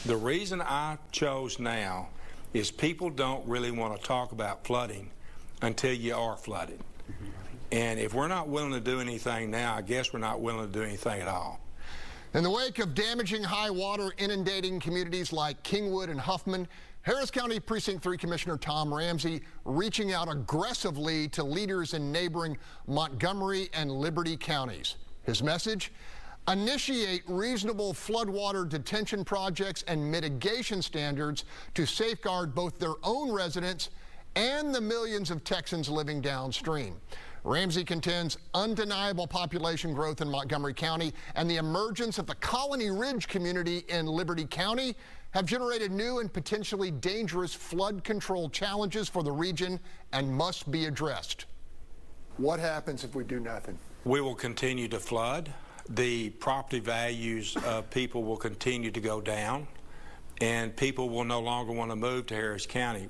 The reason I chose now is people don't really want to talk about flooding until you are flooded. And if we're not willing to do anything now, I guess we're not willing to do anything at all. In the wake of damaging high water inundating communities like Kingwood and Huffman, Harris County Precinct 3 Commissioner Tom Ramsey reaching out aggressively to leaders in neighboring Montgomery and Liberty counties. His message? Initiate reasonable floodwater detention projects and mitigation standards to safeguard both their own residents and the millions of Texans living downstream. Ramsey contends undeniable population growth in Montgomery County and the emergence of the Colony Ridge community in Liberty County have generated new and potentially dangerous flood control challenges for the region and must be addressed. What happens if we do nothing? We will continue to flood. The property values of people will continue to go down, and people will no longer want to move to Harris County.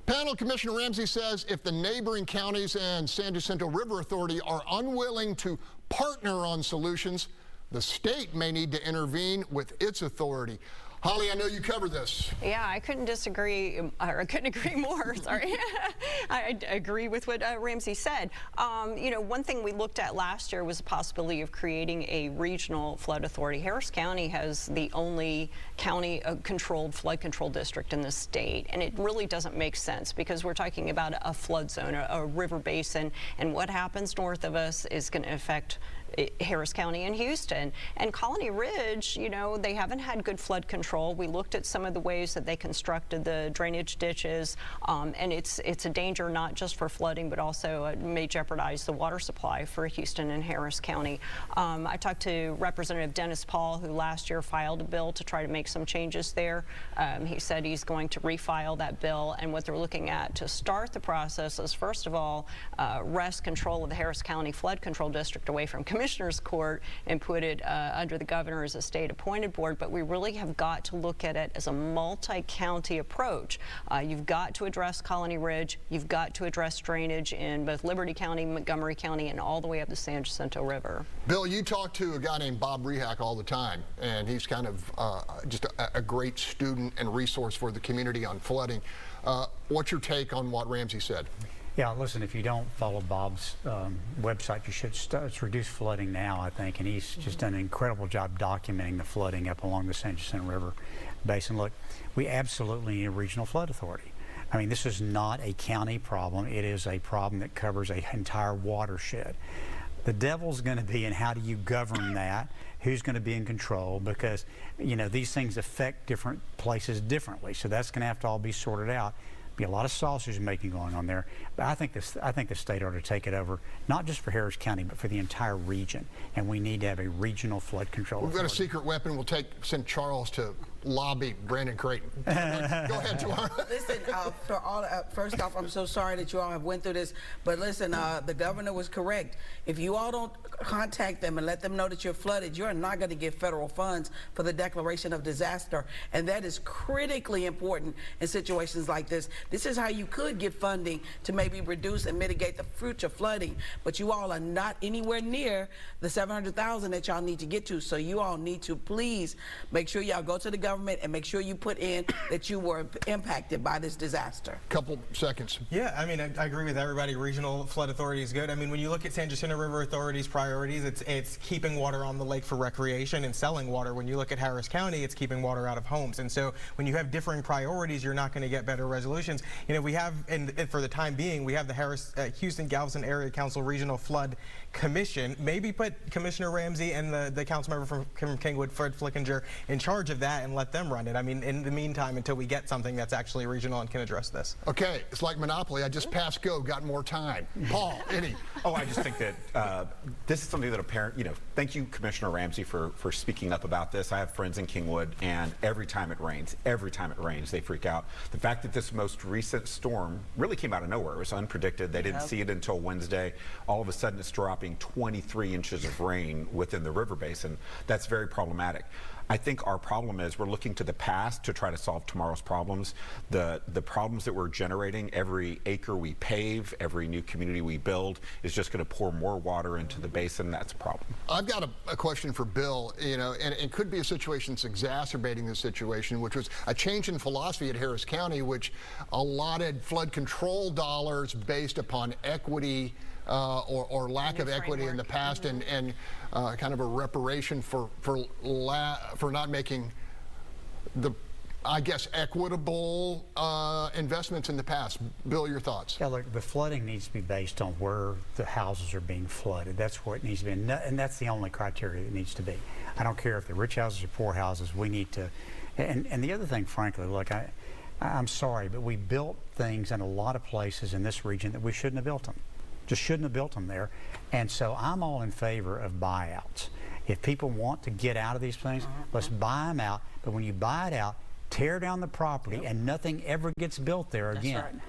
Panel Commissioner Ramsey says if the neighboring counties and San Jacinto River Authority are unwilling to partner on solutions, the state may need to intervene with its authority. Holly, I know you cover this. Yeah, I couldn't disagree, or I couldn't agree more, sorry. I agree with what Ramsey said. You know, one thing we looked at last year was the possibility of creating a regional flood authority. Harris County has the only county-controlled flood control district in the state, and it really doesn't make sense because we're talking about a flood zone, a river basin, and what happens north of us is going to affect Harris County and Houston. And Colony Ridge, you know, they haven't had good flood control. We looked at some of the ways that they constructed the drainage ditches, and it's a danger not just for flooding, but also it may jeopardize the water supply for Houston and Harris County. I talked to Representative Dennis Paul, who last year filed a bill to try to make some changes there. He said he's going to refile that bill, and what they're looking at to start the process is, first of all, wrest control of the Harris County Flood Control District away from Commissioner's Court and put it under the governor as a state-appointed board, but we really have got to look at it as a multi-county approach. You've got to address Colony Ridge, you've got to address drainage in both Liberty County, Montgomery County, and all the way up the San Jacinto River. Bill, you talk to a guy named Bob Rehak all the time, and he's kind of just a great student and resource for the community on flooding. What's your take on what Ramsey said? Yeah, listen, if you don't follow Bob's website, you should. It's Reduce Flooding Now, I think, and he's just done an incredible job documenting the flooding up along the San Jacinto River basin. Look, we absolutely need a regional flood authority. I mean, this is not a county problem. It is a problem that covers an entire watershed. The devil's going to be in how do you govern that, who's going to be in control, because, you know, these things affect different places differently, so that's going to have to all be sorted out. Be a lot of sausage making going on there, but I think the state ought to take it over, not just for Harris County, but for the entire region. And we need to have a regional flood control authority. We've got a secret weapon. We'll send Charles to lobby Brandon Creighton. Go ahead, Joanna. Listen, first off, I'm so sorry that you all have went through this, but listen, the governor was correct. If you all don't contact them and let them know that you're flooded, you're not going to get federal funds for the declaration of disaster, and that is critically important in situations like this. This is how you could get funding to maybe reduce and mitigate the future flooding, but you all are not anywhere near the $700,000 that y'all need to get to, so you all need to please make sure y'all go to the government and make sure you put in that you were impacted by this disaster. Couple seconds. Yeah, I mean, I agree with everybody. Regional flood authority is good. I mean, when you look at San Jacinto River Authority's priorities, it's keeping water on the lake for recreation and selling water. When you look at Harris County, it's keeping water out of homes. And so when you have differing priorities, you're not going to get better resolutions. You know, we have, and for the time being, we have the Houston-Galveston Area Council Regional Flood Commission. Maybe put Commissioner Ramsey and the council member from Kingwood, Fred Flickinger, in charge of that and let them run it. I mean, in the meantime, until we get something that's actually regional and can address this. Okay, it's like Monopoly. I just passed go, got more time. Paul, Eddie. Oh, I just think that this is something that thank you, Commissioner Ramsey, for speaking up about this. I have friends in Kingwood, and every time it rains, they freak out. The fact that this most recent storm really came out of nowhere. It was unpredicted. They didn't see it until Wednesday. All of a sudden, it's dropping 23 inches of rain within the river basin. That's very problematic. I think our problem is we're looking to the past to try to solve tomorrow's problems. The problems that we're generating, every acre we pave, every new community we build is just going to pour more water into the basin. That's a problem. I've got a question for Bill, and it could be a situation that's exacerbating the situation, which was a change in philosophy at Harris County, which allotted flood control dollars based upon equity or lack of equity in the past, and kind of a reparation for not making the, I guess, equitable investments in the past. Bill, your thoughts? Yeah, look, the flooding needs to be based on where the houses are being flooded. That's where it needs to be, and that's the only criteria it needs to be. I don't care if they're rich houses or poor houses. We need to, and the other thing, frankly, look, I'm sorry, but we built things in a lot of places in this region that we shouldn't have built them. Just shouldn't have built them there. And so I'm all in favor of buyouts. If people want to get out of these things, let's buy them out. But when you buy it out, tear down the property, and nothing ever gets built there again. That's right.